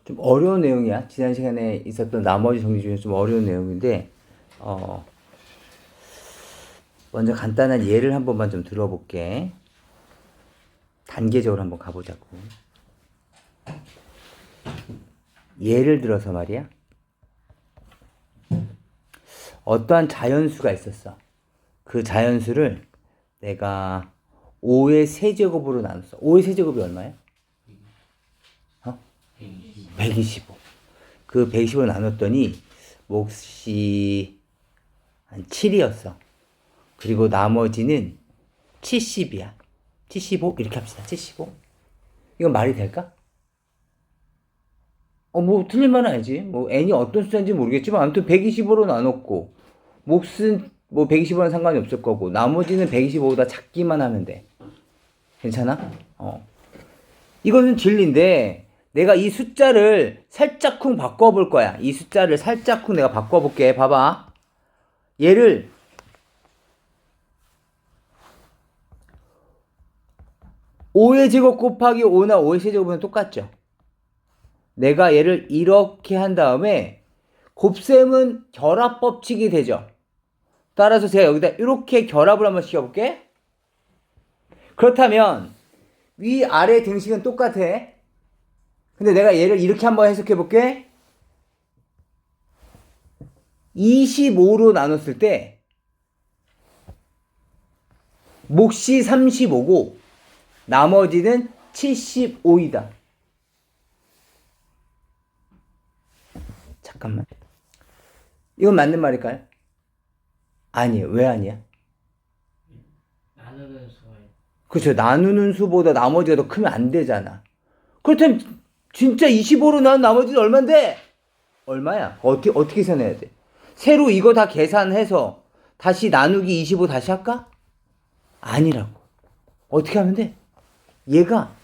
좀 어려운 내용이야. 지난 시간에 있었던 나머지 정리 중에 좀 어려운 내용인데, 먼저 간단한 예를 한 번만 좀 들어볼게. 단계적으로 한번 가보자고. 예를 들어서 말이야. 어떠한 자연수가 있었어. 그 자연수를 내가 5의 세제곱으로 나눴어. 5의 세제곱이 얼마야? 125. 그 125로 나눴더니 몫이 한 7이었어. 그리고 나머지는 70이야. 75? 이렇게 합시다. 75. 이건 말이 될까? 뭐 틀린 말은 아니지. 뭐 n이 어떤 숫자인지 모르겠지만 아무튼 125로 나눴고 몫은 뭐 125랑 상관이 없을 거고 나머지는 125보다 작기만 하면 돼. 괜찮아? 이거는 진리인데 내가 이 숫자를 살짝쿵 바꿔볼 거야. 이 숫자를 살짝쿵 내가 바꿔볼게. 봐봐. 얘를 5의 제곱 곱하기 5나 5의 세제곱은 똑같죠. 내가 얘를 이렇게 한 다음에 곱셈은 결합 법칙이 되죠. 따라서 제가 여기다 이렇게 결합을 한번 시켜볼게. 그렇다면 위아래 등식은 똑같아. 근데 내가 얘를 이렇게 한번 해석해볼게. 25로 나눴을 때 몫이 35고 나머지는 75이다. 잠깐만. 이건 맞는 말일까요? 아니에요. 왜 아니야? 나누는 수가 그렇죠. 나누는 수보다 나머지가 더 크면 안 되잖아. 그렇다면 진짜 25로 나눈 나머지는 얼만데? 얼마야? 어떻게 계산해야 돼? 새로 이거 다 계산해서 다시 나누기 25 다시 할까? 아니라고. 어떻게 하면 돼? 얘가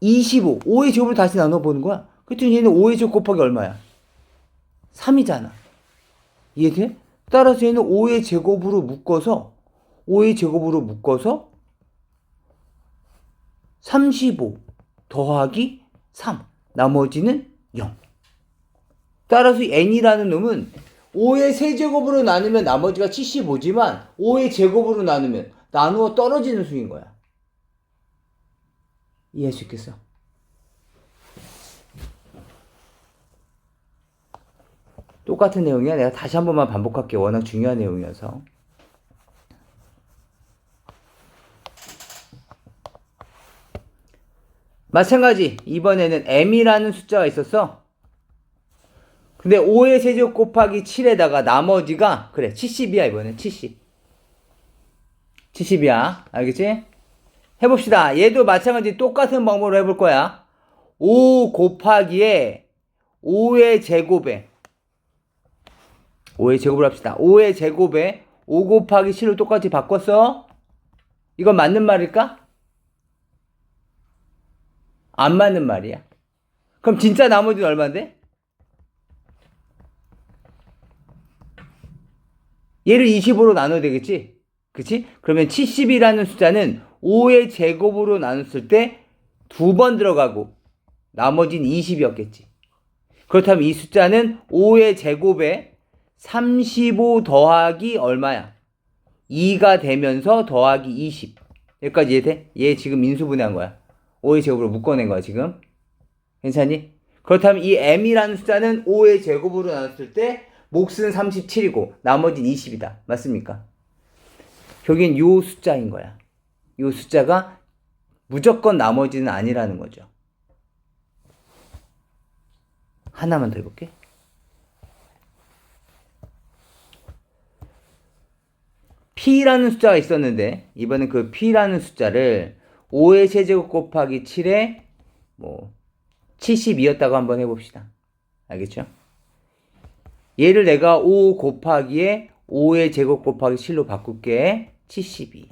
25, 5의 제곱을 다시 나눠보는 거야. 그랬더니 얘는 5의 제곱 곱하기 얼마야? 3이잖아. 이해돼? 따라서 얘는 5의 제곱으로 묶어서 35 더하기 3. 나머지는 0. 따라서 n이라는 놈은 5의 세제곱으로 나누면 나머지가 75지만 5의 제곱으로 나누면 나누어 떨어지는 수인 거야. 이해할 수 있겠어? 똑같은 내용이야. 내가 다시 한 번만 반복할게. 워낙 중요한 내용이어서. 마찬가지. 이번에는 m이라는 숫자가 있었어. 근데 5의 세제곱 곱하기 7에다가 나머지가 그래 70이야. 이번엔 70이야. 알겠지? 해봅시다. 얘도 마찬가지 똑같은 방법으로 해볼 거야. 5 곱하기에 5의 제곱에 5의 제곱을 합시다. 5의 제곱에 5 곱하기 7로 똑같이 바꿨어? 이건 맞는 말일까? 안 맞는 말이야. 그럼 진짜 나머지는 얼마인데? 얘를 25로 나눠야 되겠지? 그치? 그러면 70이라는 숫자는 5의 제곱으로 나눴을 때 2번 들어가고 나머지는 20이었겠지. 그렇다면 이 숫자는 5의 제곱에 35 더하기 얼마야? 2가 되면서 더하기 20. 여기까지 이해돼? 얘 지금 인수분해한 거야. 5의 제곱으로 묶어낸 거야 지금. 괜찮니? 그렇다면 이 m이라는 숫자는 5의 제곱으로 나눴을 때 몫은 37이고 나머지는 20이다. 맞습니까? 여긴 요 숫자인 거야. 요 숫자가 무조건 나머지는 아니라는 거죠. 하나만 더 해볼게. p라는 숫자가 있었는데 이번엔 그 p라는 숫자를 5의 세제곱 곱하기 7에 72였다고 한번 해봅시다. 알겠죠? 얘를 내가 5 곱하기에 5의 제곱 곱하기 7로 바꿀게. 72.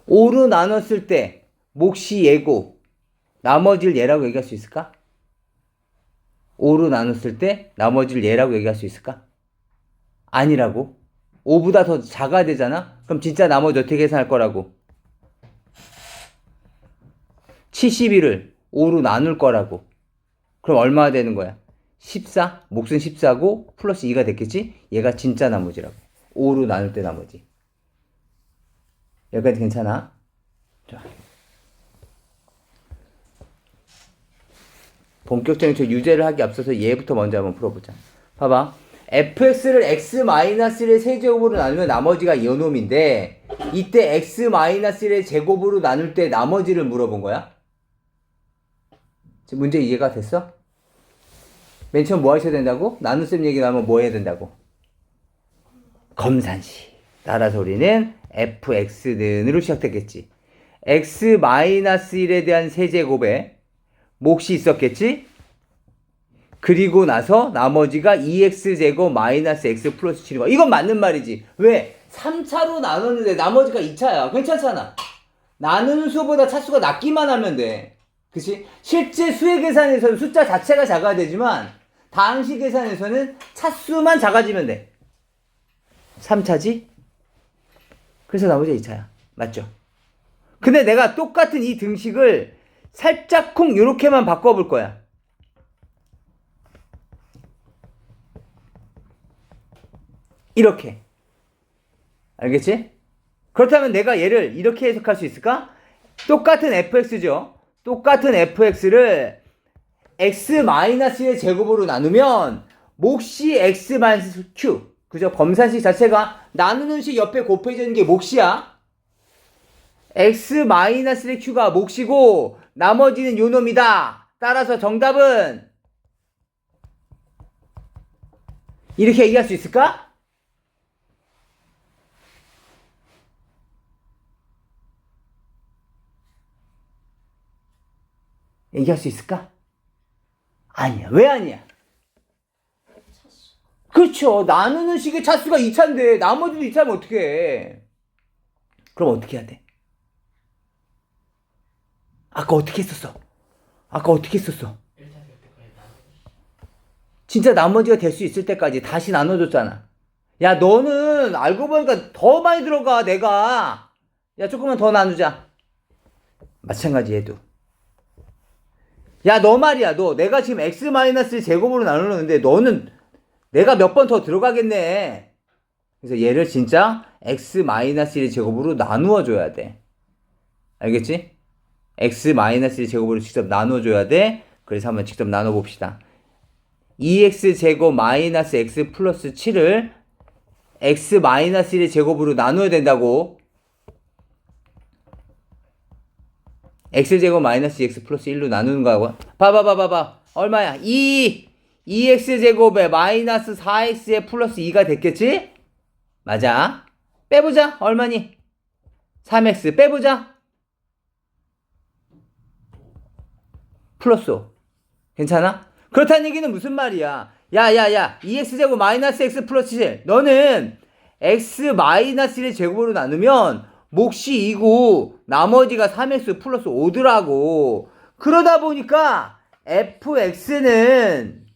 5로 나눴을 때 몫이 얘고 나머지를 얘라고 얘기할 수 있을까? 5로 나눴을 때 나머지를 얘라고 얘기할 수 있을까? 아니라고. 5보다 더 작아야 되잖아? 그럼 진짜 나머지 어떻게 계산할 거라고? 72를 5로 나눌 거라고. 그럼 얼마나 되는 거야? 14? 몫은 14고 플러스 2가 됐겠지? 얘가 진짜 나머지라고. 5로 나눌 때 나머지. 여기까지 괜찮아? 자. 본격적인 저 유제를 하기 앞서서 얘부터 먼저 한번 풀어보자. 봐봐. fx를 x-1의 세제곱으로 나누면 나머지가 이놈인데 이때 x-1의 제곱으로 나눌 때 나머지를 물어본 거야? 지금 문제 이해가 됐어? 맨 처음 뭐 하셔야 된다고? 나눗셈 얘기 나오면 뭐 해야 된다고? 검산식. 따라서 우리는 fx는으로 시작됐겠지. x-1에 대한 세제곱에 몫이 있었겠지? 그리고 나서 나머지가 2x제곱 마이너스 x 플러스 7이고 이건 맞는 말이지. 왜? 3차로 나눴는데 나머지가 2차야. 괜찮잖아. 나누는 수보다 차수가 낮기만 하면 돼. 그치? 실제 수의 계산에서는 숫자 자체가 작아야 되지만 다항식 계산에서는 차수만 작아지면 돼. 3차지? 그래서 나머지가 2차야. 맞죠? 근데 내가 똑같은 이 등식을 살짝쿵 요렇게만 바꿔볼 거야. 이렇게. 알겠지? 그렇다면 내가 얘를 이렇게 해석할 수 있을까? 똑같은 fx죠. 똑같은 fx를 x-의 제곱으로 나누면 몫이 x-q. 그죠? 검산식 자체가 나누는 식 옆에 곱해지는 게 몫이야. x-의 q가 몫이고 나머지는 요놈이다. 따라서 정답은 이렇게 얘기할 수 있을까? 얘기할 수 있을까? 아니야. 왜 아니야? 그렇죠. 나누는 식의 차수가 2차인데 나머지도 2차면 어떻게 해? 그럼 어떻게 해야 돼? 아까 어떻게 했었어? 진짜 나머지가 될 수 있을 때까지 다시 나눠줬잖아. 야, 너는 알고 보니까 더 많이 들어가, 내가. 야, 조금만 더 나누자. 마찬가지 얘도. 야, 너 말이야. 너 내가 지금 x-의 제곱으로 나누는데 너는 내가 몇 번 더 들어가겠네. 그래서 얘를 진짜 x-의 제곱으로 나누어 줘야 돼. 알겠지? x-의 제곱으로 직접 나눠줘야 돼. 그래서 한번 직접 나눠봅시다. 2x제곱 마이너스 x 플러스 7을 x-의 제곱으로 나눠야 된다고. x제곱 마이너스 2x 플러스 1로 나누는 거하고. 봐봐. 얼마야? 2x제곱에 마이너스 4x에 플러스 2가 됐겠지? 맞아. 빼보자. 얼마니? 3x 빼보자. 플러스 5. 괜찮아? 그렇다는 얘기는 무슨 말이야? 야. 2x제곱 마이너스 x 플러스 7. 너는 x-의 제곱으로 나누면 몫이 2고 나머지가 3x 플러스 5더라고. 그러다 보니까 fx는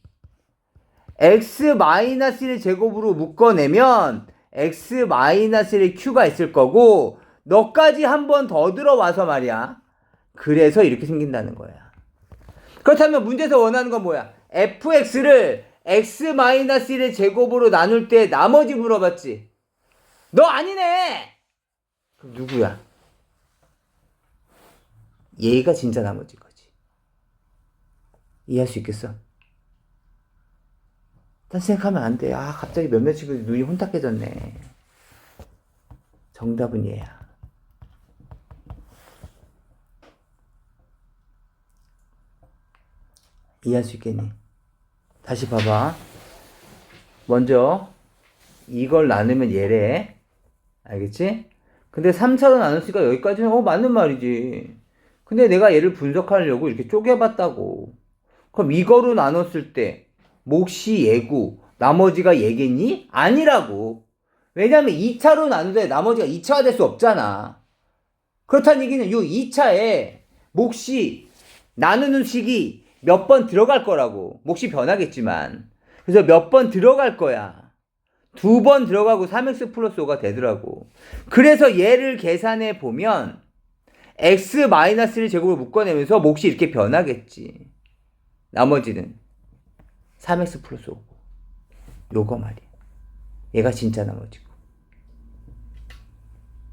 x-의 제곱으로 묶어내면 x-의 q가 있을 거고 너까지 한 번 더 들어와서 말이야. 그래서 이렇게 생긴다는 거야. 그렇다면 문제에서 원하는 건 뭐야? fx를 x-의 제곱으로 나눌 때 나머지 물어봤지. 너 아니네. 그럼 누구야? 얘가 진짜 나머지 거지. 이해할 수 있겠어? 딴 생각하면 안 돼. 아, 갑자기 몇몇 친구들 눈이 혼탁해졌네. 정답은 얘야. 이해할 수 있겠니? 다시 봐봐. 먼저 이걸 나누면 얘래. 알겠지? 근데 3차로 나눴으니까 여기까지는 맞는 말이지. 근데 내가 얘를 분석하려고 이렇게 쪼개봤다고. 그럼 이거로 나눴을 때 몫이 얘고 나머지가 얘겠니? 아니라고. 왜냐면 2차로 나누되 나머지가 2차가 될 수 없잖아. 그렇다는 얘기는 이 2차에 몫이 나누는 식이 몇 번 들어갈 거라고. 몫이 변하겠지만. 그래서 몇 번 들어갈 거야. 2번 들어가고 3x 플러스 5가 되더라고. 그래서 얘를 계산해 보면 x-를 제곱으로 묶어내면서 몫이 이렇게 변하겠지. 나머지는 3x 플러스 5. 요거 말이야. 얘가 진짜 나머지고.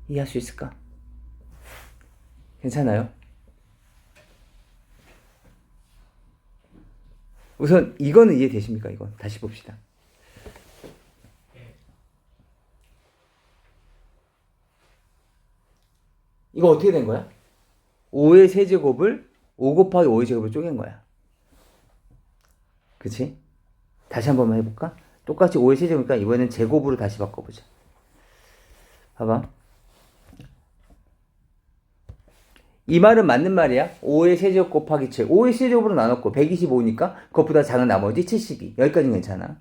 이해할 수 있을까? 괜찮아요? 우선 이거는 이해되십니까? 이건 다시 봅시다. 이거 어떻게 된 거야? 5의 세제곱을 5 곱하기 5의 제곱을 쪼갠 거야. 그치? 다시 한 번만 해볼까? 똑같이 5의 세제곱이니까 이번엔 제곱으로 다시 바꿔보자. 봐봐. 이 말은 맞는 말이야. 5의 세제곱 곱하기 7. 5의 세제곱으로 나눴고 125니까 그것보다 작은 나머지 72. 여기까지는 괜찮아.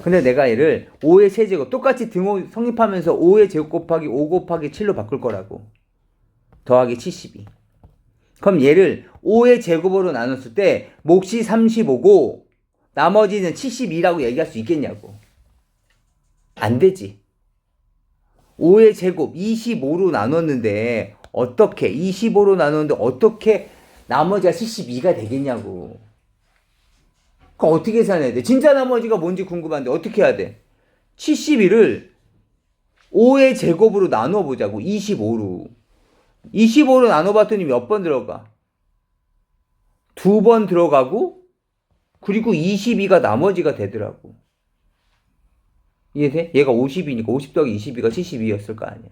근데 내가 얘를 5의 세제곱 똑같이 등호 성립하면서 5의 제곱 곱하기 5 곱하기 7로 바꿀 거라고. 더하기 72. 그럼 얘를 5의 제곱으로 나눴을 때 몫이 35고 나머지는 72라고 얘기할 수 있겠냐고. 안 되지. 5의 제곱 25로 나눴는데 어떻게 25로 나눴는데 어떻게 나머지가 72가 되겠냐고. 그럼 어떻게 계산해야 돼? 진짜 나머지가 뭔지 궁금한데 어떻게 해야 돼? 72를 5의 제곱으로 나눠 보자고. 25로 나눠봤더니 몇 번 들어가? 2번 들어가고 그리고 22가 나머지가 되더라고. 이해돼? 얘가 50이니까 50 더하기 22가 72였을 거 아니야.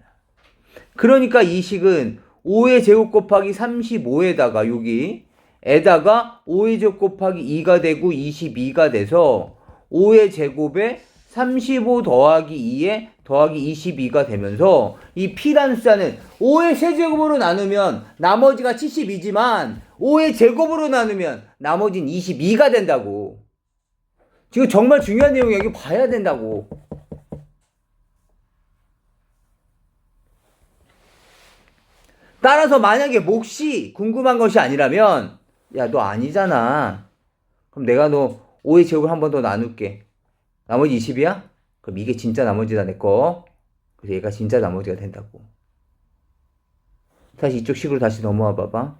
그러니까 이 식은 5의 제곱 곱하기 35에다가 여기에다가 5의 제곱 곱하기 2가 되고 22가 돼서 5의 제곱에 35 더하기 2에 더하기 22가 되면서 이 P라는 숫자는 5의 세제곱으로 나누면 나머지가 72지만 5의 제곱으로 나누면 나머지는 22가 된다고. 지금 정말 중요한 내용이야. 이거 봐야 된다고. 따라서 만약에 몫이 궁금한 것이 아니라면 야, 너 아니잖아. 그럼 내가 너 5의 제곱을 한 번 더 나눌게. 나머지 20이야? 그럼 이게 진짜 나머지다, 내 거. 그래서 얘가 진짜 나머지가 된다고. 다시 이쪽 식으로 다시 넘어와 봐봐.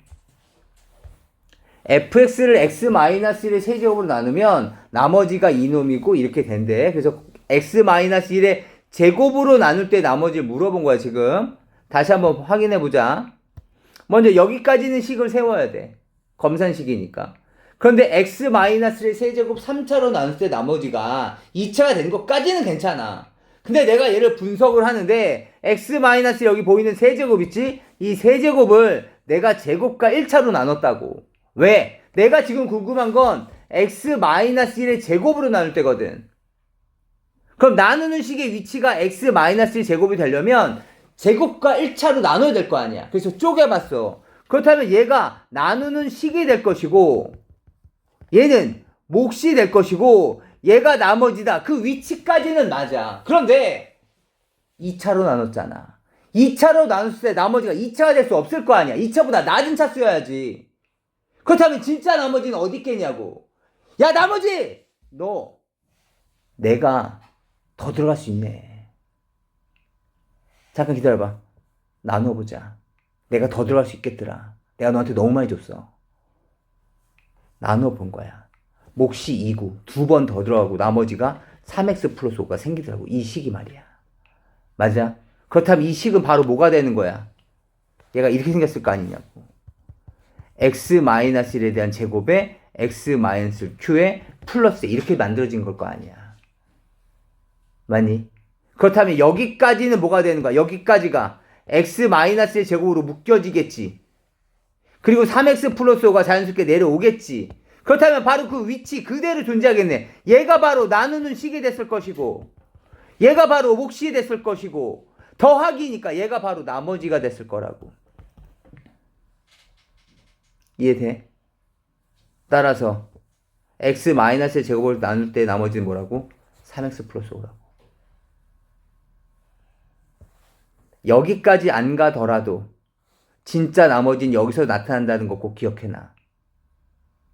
fx를 x-1의 세제곱으로 나누면 나머지가 이놈이고 이렇게 된대. 그래서 x-1의 제곱으로 나눌 때 나머지를 물어본 거야, 지금. 다시 한번 확인해 보자. 먼저 여기까지는 식을 세워야 돼. 검산식이니까. 그런데 x-의 세제곱 3차로 나눌 때 나머지가 2차가 되는 것까지는 괜찮아. 근데 내가 얘를 분석을 하는데 x- 여기 보이는 세제곱 있지? 이 세제곱을 내가 제곱과 1차로 나눴다고. 왜? 내가 지금 궁금한 건 x-1의 제곱으로 나눌 때거든. 그럼 나누는 식의 위치가 x-의 제곱이 되려면 제곱과 1차로 나눠야 될 거 아니야. 그래서 쪼개봤어. 그렇다면 얘가 나누는 식이 될 것이고 얘는 몫이 될 것이고 얘가 나머지다. 그 위치까지는 맞아. 그런데 2차로 나눴잖아. 2차로 나눴을 때 나머지가 2차가 될 수 없을 거 아니야. 2차보다 낮은 차 써야지. 그렇다면 진짜 나머지는 어디 있겠냐고. 야, 나머지! 너 내가 더 들어갈 수 있네. 잠깐 기다려봐. 나눠보자. 내가 더 들어갈 수 있겠더라. 내가 너한테 너무 많이 줬어. 나눠본 거야. 몫이 2고 2번 더 들어가고 나머지가 3x 플러스 5가 생기더라고. 이 식이 말이야. 맞아? 그렇다면 이 식은 바로 뭐가 되는 거야? 얘가 이렇게 생겼을 거 아니냐고. x-1에 대한 제곱에 x-q에 플러스 이렇게 만들어진 걸 거 아니야. 맞니? 그렇다면 여기까지는 뭐가 되는 거야? 여기까지가 x-의 제곱으로 묶여지겠지. 그리고 3x 플러스 5가 자연스럽게 내려오겠지. 그렇다면 바로 그 위치 그대로 존재하겠네. 얘가 바로 나누는 식이 됐을 것이고 얘가 바로 몫이 됐을 것이고 더하기니까 얘가 바로 나머지가 됐을 거라고. 이해돼? 따라서 x-의 제곱을 나눌 때 나머지는 뭐라고? 3x 플러스 5라고. 여기까지 안 가더라도 진짜 나머지는 여기서 나타난다는 거 꼭 기억해놔.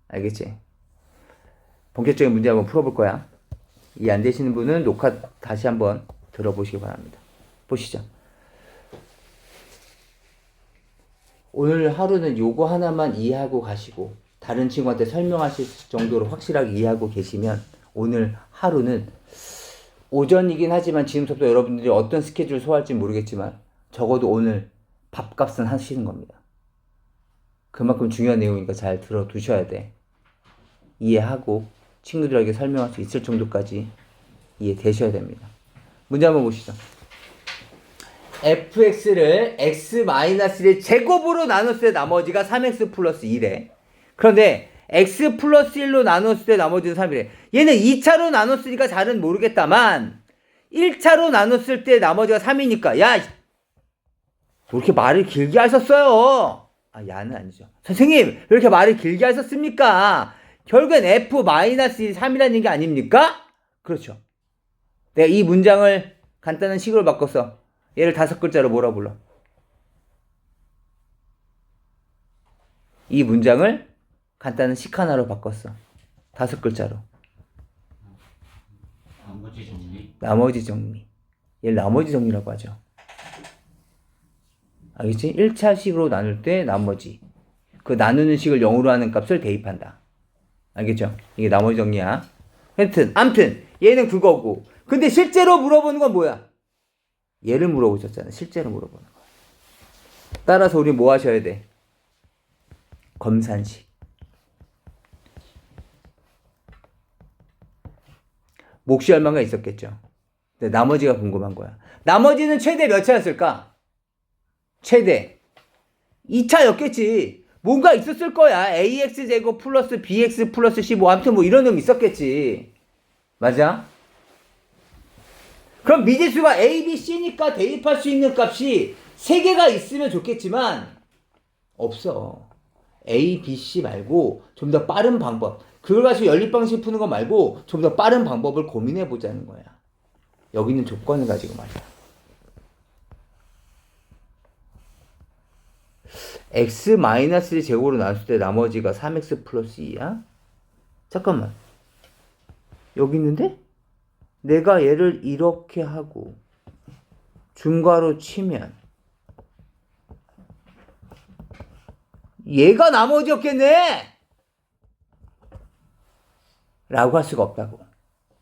알겠지? 본격적인 문제 한번 풀어볼 거야. 이해 안 되시는 분은 녹화 다시 한번 들어보시기 바랍니다. 보시죠. 오늘 하루는 요거 하나만 이해하고 가시고 다른 친구한테 설명하실 정도로 확실하게 이해하고 계시면 오늘 하루는 오전이긴 하지만 지금부터 여러분들이 어떤 스케줄 소화할지 모르겠지만 적어도 오늘 밥값은 하시는 겁니다. 그만큼 중요한 내용이니까 잘 들어두셔야 돼. 이해하고 친구들에게 설명할 수 있을 정도까지 이해되셔야 됩니다. 문제 한번 보시죠. fx를 x-1의 제곱으로 나눴을 때 나머지가 3x 플러스 1에 그런데 x 플러스 1로 나눴을 때 나머지는 3이래. 얘는 2차로 나눴으니까 잘은 모르겠다만 1차로 나눴을 때 나머지가 3이니까 야! 왜 이렇게 말을 길게 하셨어요? 아, 야는 아니죠. 선생님, 왜 이렇게 말을 길게 하셨습니까? 결국엔 f-3이라는 얘기 아닙니까? 그렇죠. 내가 이 문장을 간단한 식으로 바꿨어. 얘를 5글자로 뭐라 불러? 이 문장을 간단한 식 하나로 바꿨어. 5글자로. 나머지 정리? 나머지 정리. 얘를 나머지 정리라고 하죠. 알겠지? 1차 식으로 나눌 때 나머지. 그 나누는 식을 0으로 하는 값을 대입한다. 알겠죠? 이게 나머지 정리야. 암튼 얘는 그거고. 근데 실제로 물어보는 건 뭐야? 얘를 물어보셨잖아. 실제로 물어보는 거. 따라서 우리 뭐 하셔야 돼? 검산식. 몫이 얼마가 있었겠죠. 근데 나머지가 궁금한 거야. 나머지는 최대 몇 차였을까? 최대 2차였겠지. 뭔가 있었을 거야. ax제곱 플러스 bx 플러스 15. 아무튼 뭐 이런 놈 있었겠지. 맞아? 그럼 미지수가 a, b, c니까 대입할 수 있는 값이 3개가 있으면 좋겠지만 없어. a, b, c 말고 좀 더 빠른 방법. 그걸 가지고 연립방식 푸는 거 말고 좀 더 빠른 방법을 고민해 보자는 거야. 여기 있는 조건을 가지고 말이야. x-의 제곱으로 나눴을 때 나머지가 3x 플러스 2야? 잠깐만. 여기 있는데? 내가 얘를 이렇게 하고 중괄호 치면 얘가 나머지였겠네? 라고 할 수가 없다고.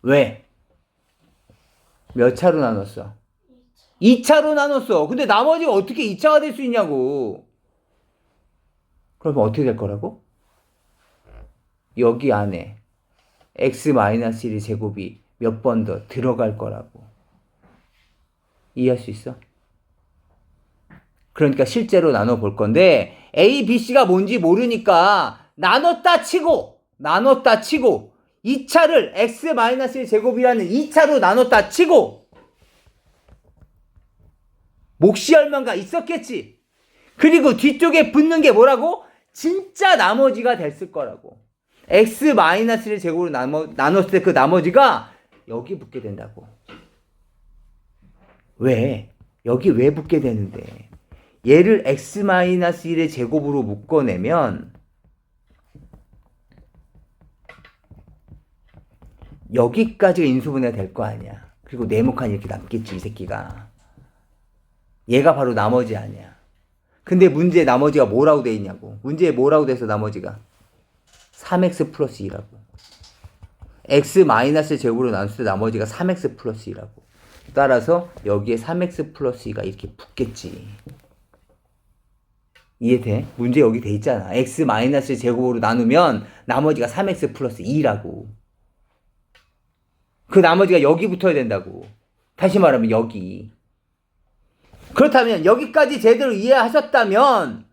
왜? 몇 차로 나눴어? 2차로 나눴어. 근데 나머지가 어떻게 2차가 될 수 있냐고. 그러면 어떻게 될 거라고? 여기 안에 x-1의 제곱이 몇 번 더 들어갈 거라고. 이해할 수 있어? 그러니까 실제로 나눠볼 건데 A, B, C가 뭔지 모르니까 나눴다 치고 2차를 x-의 제곱이라는 2차로 나눴다 치고 몫이 얼마가 있었겠지. 그리고 뒤쪽에 붙는 게 뭐라고? 진짜 나머지가 됐을 거라고. x-의 제곱으로 나눴을 때 그 나머지가 여기 붙게 된다고. 왜? 여기 왜 붙게 되는데? 얘를 x-1의 제곱으로 묶어내면 여기까지가 인수분해가 될 거 아니야. 그리고 네모칸이 이렇게 남겠지, 이 새끼가. 얘가 바로 나머지 아니야. 근데 문제에 나머지가 뭐라고 돼 있냐고. 문제에 뭐라고 돼서 나머지가 3x 플러스 2라고. x-의 제곱으로 나눴을 때 나머지가 3x 플러스 2라고. 따라서 여기에 3x 플러스 2가 이렇게 붙겠지. 이해돼? 문제 여기 돼 있잖아. x-의 제곱으로 나누면 나머지가 3x 플러스 2라고. 그 나머지가 여기 붙어야 된다고. 다시 말하면 여기. 그렇다면 여기까지 제대로 이해하셨다면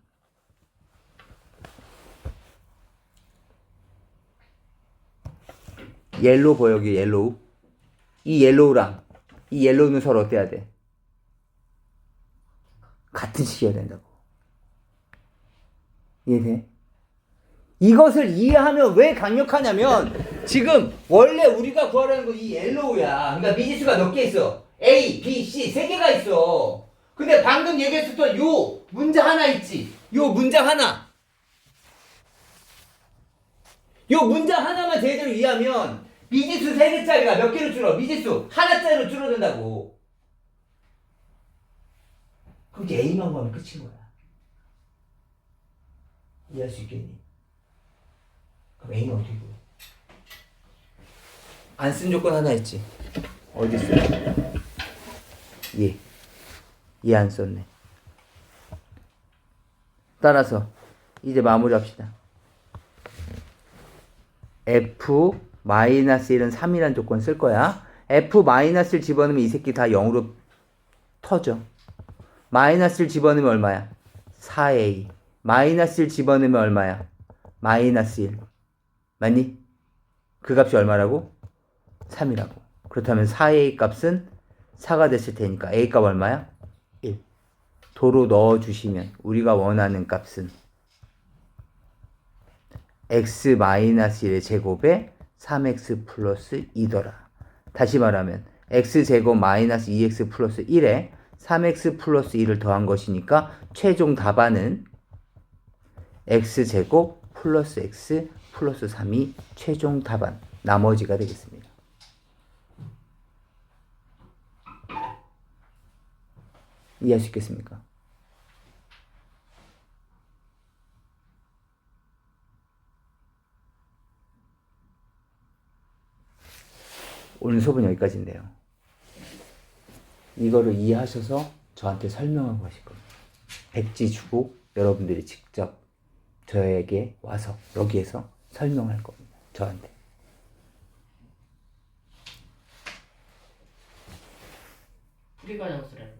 옐로우 보여. 여기 옐로우. 이 옐로우랑 이 옐로우는 서로 어때야 돼? 같은 식이어야 된다고. 이해돼? 이것을 이해하면 왜 강력하냐면 지금 원래 우리가 구하려는 건 이 옐로우야. 그러니까 미지수가 몇 개 있어? A, B, C 3개가 있어. 근데 방금 얘기했었던 요 문장 하나 있지? 요 문장 하나. 요 문장 하나만 제대로 이해하면 미지수 3개짜리가 몇 개로 줄어? 미지수 하나짜리로 줄어든다고. 그럼 이제 A만 구하면 끝인 거야. 이해할 수 있겠니? 그럼 A는 어떻게 구해? 안 쓴 조건 하나 있지. 어디 있어? 얘 안 썼네. 따라서 이제 마무리합시다. F-1은 3이란 조건 쓸 거야. F-를 집어넣으면 이 새끼 다 0으로 터져. 마이너스를 집어넣으면 얼마야? 4A. 마이너스를 집어넣으면 얼마야? 마이너스 1. 맞니? 그 값이 얼마라고? 3이라고. 그렇다면 4A 값은 4가 됐을 테니까 A 값 얼마야? 1. 도로 넣어주시면 우리가 원하는 값은 x-1의 제곱에 3x 플러스 2더라. 다시 말하면 x제곱 마이너스 2x 플러스 1에 3x 플러스 1을 더한 것이니까 최종 답안은 x제곱 플러스 x 플러스 3이 최종 답안, 나머지가 되겠습니다. 이해할 수 있겠습니까? 오늘 수업은 여기까지인데요. 이거를 이해하셔서 저한테 설명하고 가실 겁니다. 백지 주고 여러분들이 직접 저에게 와서 여기에서 설명할 겁니다. 저한테. 우리가 잡았으래.